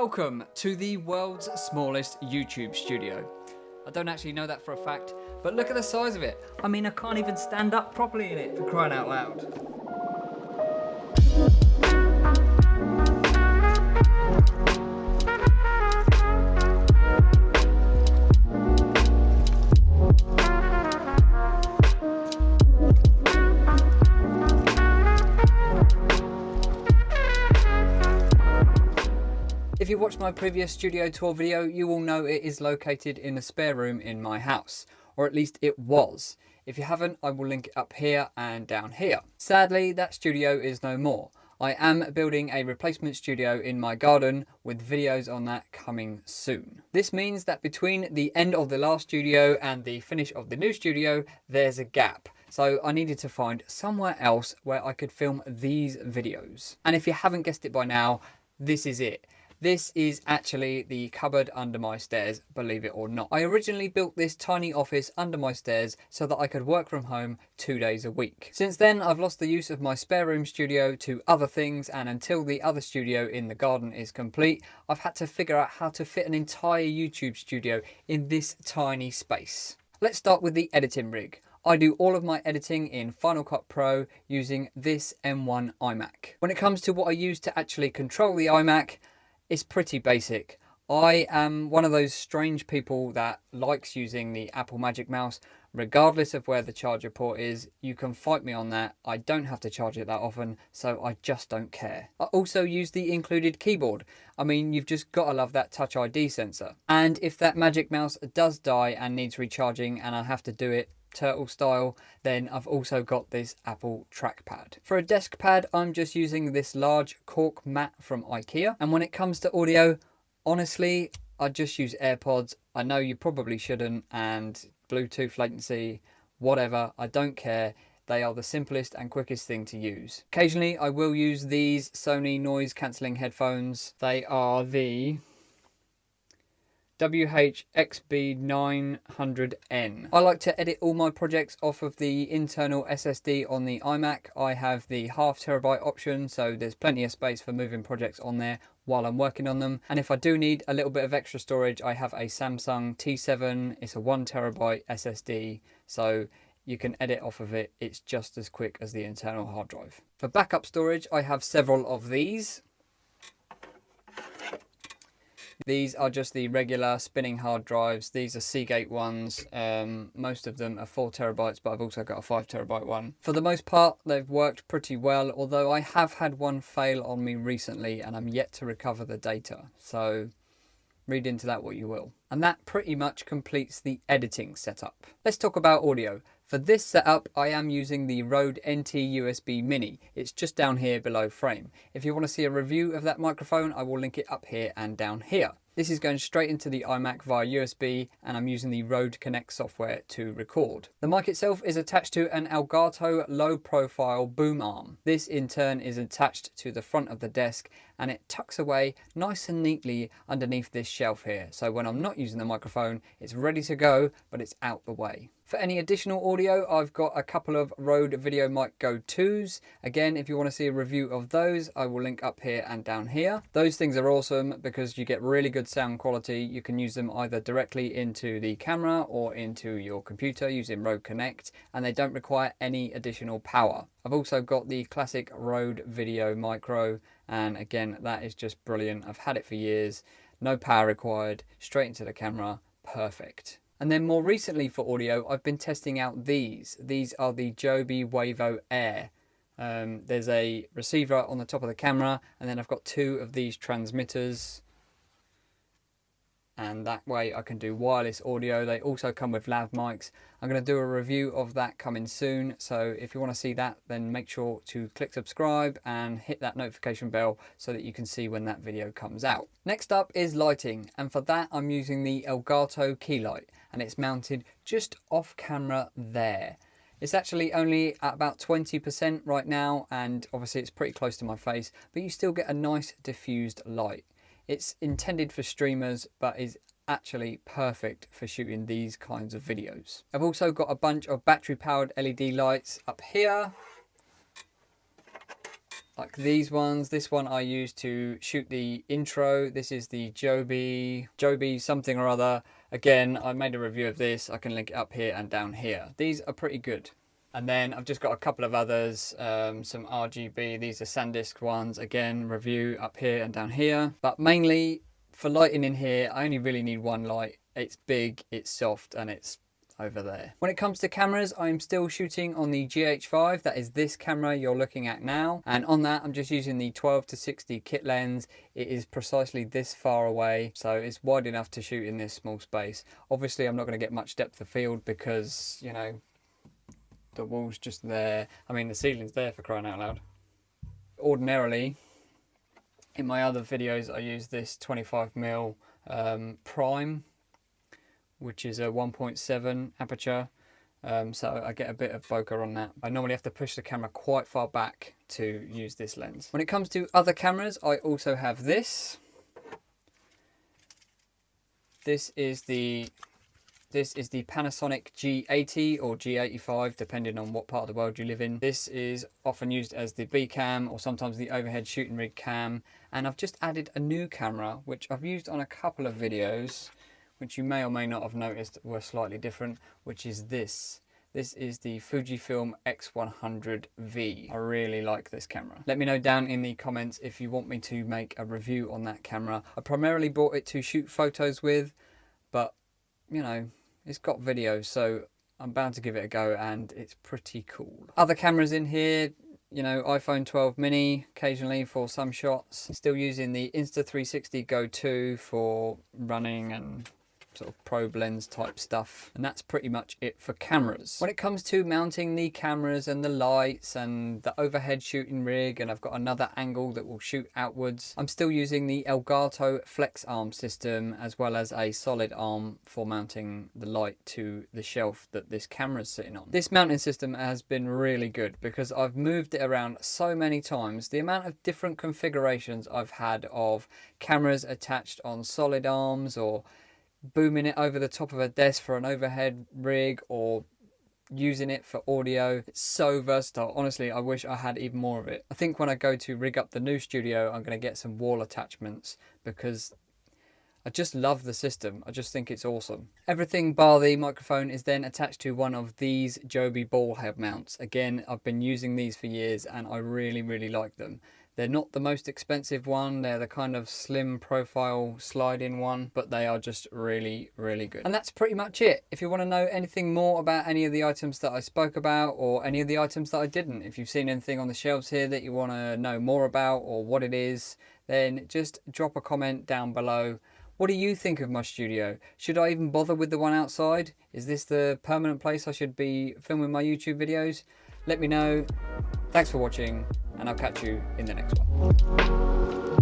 Welcome to the world's smallest YouTube studio. I don't actually know that for a fact, but look at the size of it. I mean, I can't even stand up properly in it, for crying out loud. If you watched my previous studio tour video, you will know it is located in a spare room in my house, or at least it was. If you haven't, I will link it up here and down here. Sadly, that studio is no more. I am building a replacement studio in my garden with videos on that coming soon. This means that between the end of the last studio and the finish of the new studio, there's a gap. So I needed to find somewhere else where I could film these videos. And if you haven't guessed it by now, this is it. This is actually the cupboard under my stairs, believe it or not. I originally built this tiny office under my stairs so that I could work from home 2 days a week. Since then, I've lost the use of my spare room studio to other things, and until the other studio in the garden is complete, I've had to figure out how to fit an entire YouTube studio in this tiny space. Let's start with the editing rig. I do all of my editing in Final Cut Pro using this M1 iMac. When it comes to what I use to actually control the iMac, it's pretty basic. I am one of those strange people that likes using the Apple Magic Mouse, regardless of where the charger port is. You can fight me on that. I don't have to charge it that often, so I just don't care. I also use the included keyboard. I mean, you've just got to love that Touch ID sensor. And if that Magic Mouse does die and needs recharging and I have to do it turtle style, then I've also got this Apple trackpad. For a desk pad, I'm just using this large cork mat from IKEA. And when it comes to audio, honestly, I just use AirPods. I know you probably shouldn't, and Bluetooth latency, whatever, I don't care. They are the simplest and quickest thing to use. Occasionally, I will use these Sony noise cancelling headphones. They are the WH-XB900N. I like to edit all my projects off of the internal SSD on the iMac. I have the 0.5 terabyte option, so there's plenty of space for moving projects on there while I'm working on them. And if I do need a little bit of extra storage, I have a Samsung T7. It's a 1 terabyte SSD, so you can edit off of it. It's just as quick as the internal hard drive. For backup storage, I have several of these. These are just the regular spinning hard drives. These are Seagate ones. Most of them are 4 terabytes, but I've also got a 5 terabyte one. For the most part, they've worked pretty well, although I have had one fail on me recently and I'm yet to recover the data. So read into that what you will. And that pretty much completes the editing setup. Let's talk about audio. For this setup, I am using the Rode NT USB Mini. It's just down here below frame. If you want to see a review of that microphone, I will link it up here and down here. This is going straight into the iMac via USB, and I'm using the Rode Connect software to record. The mic itself is attached to an Elgato low profile boom arm. This in turn is attached to the front of the desk, and it tucks away nice and neatly underneath this shelf here. So when I'm not using the microphone, it's ready to go, but it's out the way. For any additional audio, I've got a couple of Rode VideoMic Go 2s. Again, if you want to see a review of those, I will link up here and down here. Those things are awesome because you get really good sound quality. You can use them either directly into the camera or into your computer using Rode Connect, and they don't require any additional power. I've also got the classic Rode Video Micro, and again, that is just brilliant. I've had it for years. No power required, straight into the camera, perfect. And then more recently for audio, I've been testing out these. These are the Joby Wavo Air. There's a receiver on the top of the camera, and then I've got 2 of these transmitters. And that way I can do wireless audio. They also come with lav mics. I'm going to do a review of that coming soon. So if you want to see that, then make sure to click subscribe and hit that notification bell so that you can see when that video comes out. Next up is lighting. And for that, I'm using the Elgato key light, and it's mounted just off camera there. It's actually only at about 20% right now, and obviously it's pretty close to my face, but you still get a nice diffused light. It's intended for streamers, but is actually perfect for shooting these kinds of videos. I've also got a bunch of battery powered LED lights up here. like these ones. This one I use to shoot the intro. This is the Joby something or other. Again, I made a review of this. I can link it up here and down here. These are pretty good. And then I've just got a couple of others, some RGB. These are SanDisk ones. Again, review up here and down here. But mainly for lighting in here, I only really need one light. It's big, it's soft, and it's over there. When it comes to cameras, I'm still shooting on the GH5. That is this camera you're looking at now. And on that, I'm just using the 12-60 kit lens. It is precisely this far away, so it's wide enough to shoot in this small space. Obviously, I'm not going to get much depth of field because, you know, the wall's just there. I mean, the ceiling's there, for crying out loud. Ordinarily, in my other videos, I use this 25mm prime, which is a 1.7 aperture, so I get a bit of bokeh on that. I normally have to push the camera quite far back to use this lens. When it comes to other cameras, I also have this. This is the Panasonic G80 or G85, depending on what part of the world you live in. This is often used as the B cam or sometimes the overhead shooting rig cam. And I've just added a new camera, which I've used on a couple of videos, which you may or may not have noticed were slightly different, which is this. This is the Fujifilm X100V. I really like this camera. Let me know down in the comments if you want me to make a review on that camera. I primarily bought it to shoot photos with, but you know, it's got video, so I'm bound to give it a go, and it's pretty cool. Other cameras in here, you know, iPhone 12 mini occasionally for some shots. Still using the Insta360 Go 2 for running and sort of probe lens type stuff, and that's pretty much it for cameras. When it comes to mounting the cameras and the lights and the overhead shooting rig, and I've got another angle that will shoot outwards, I'm still using the Elgato flex arm system, as well as a solid arm for mounting the light to the shelf that this camera's sitting on. This mounting system has been really good because I've moved it around so many times. The amount of different configurations I've had of cameras attached on solid arms, or booming it over the top of a desk for an overhead rig, or using it for audio. It's so versatile. Honestly, I wish I had even more of it. I think when I go to rig up the new studio, I'm going to get some wall attachments because I just love the system. I just think it's awesome. Everything bar the microphone is then attached to one of these Joby ball head mounts. Again, I've been using these for years and I really, really like them. They're not the most expensive one. They're the kind of slim profile slide-in one, but they are just really, really good. And that's pretty much it. If you want to know anything more about any of the items that I spoke about, or any of the items that I didn't, if you've seen anything on the shelves here that you want to know more about or what it is, then just drop a comment down below. What do you think of my studio? Should I even bother with the one outside? Is this the permanent place I should be filming my YouTube videos? Let me know. Thanks for watching, and I'll catch you in the next one.